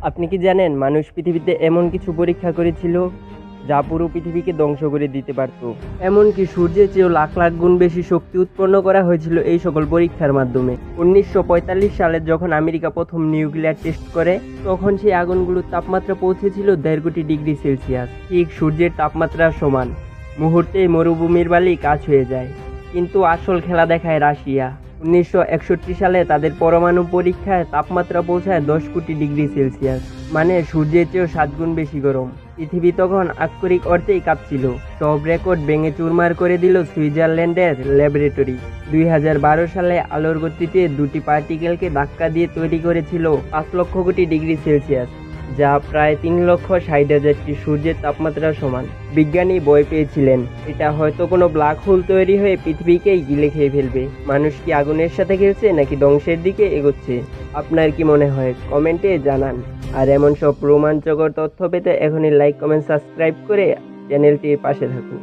আপনি কি জানেন মানুষ পৃথিবীতে এমন কিছু পরীক্ষা করেছিল যা পুরো পৃথিবীকে ধ্বংস করে দিতে পারত। এমনকি সূর্যের চেয়েও লাখ লাখ গুণ বেশি শক্তি উৎপন্ন করা হয়েছিল এই সকল পরীক্ষার মাধ্যমে। 1945 সালে যখন আমেরিকা প্রথম নিউক্লিয়ার টেস্ট করে, তখন সেই আগুনগুলোর তাপমাত্রা পৌঁছেছিল 1.5 কোটি ডিগ্রি সেলসিয়াস, ঠিক সূর্যের তাপমাত্রার সমান। মুহূর্তেই মরুভূমির বালি কাজ হয়ে যায়। কিন্তু আসল খেলা দেখায় রাশিয়া। 1961 সালে তাদের পরমাণু পরীক্ষায় তাপমাত্রা পৌঁছায় 10 কোটি ডিগ্রি সেলসিয়াস, মানে সূর্যের চেয়েও 7 গুণ বেশি গরম। পৃথিবী তখন আক্ষরিক অর্থেই কাঁপছিল। সব রেকর্ড ভেঙে চুরমার করে দিল সুইজারল্যান্ডের ল্যাবরেটরি। 2012 সালে আলোর গতিতে দুটি পার্টিকেলকে ধাক্কা দিয়ে তৈরি করেছিল 5 লক্ষ কোটি ডিগ্রি সেলসিয়াস, যা প্রায় 3,60,000টি সূর্যের তাপমাত্রার সমান। বিজ্ঞানী ভয় পেয়েছিলেন এটা হয়তো কোনো ব্ল্যাক হোল তৈরি হয়ে পৃথিবীকেই গিলে খেয়ে ফেলবে। মানুষ কি আগুনের সাথে খেলছে নাকি ধ্বংসের দিকে এগোচ্ছে? আপনার কি মনে হয় কমেন্টে জানান। আর এমন সব রোমাঞ্চকর তথ্য পেতে এখনই লাইক, কমেন্ট, সাবস্ক্রাইব করে চ্যানেলটির পাশে থাকুন।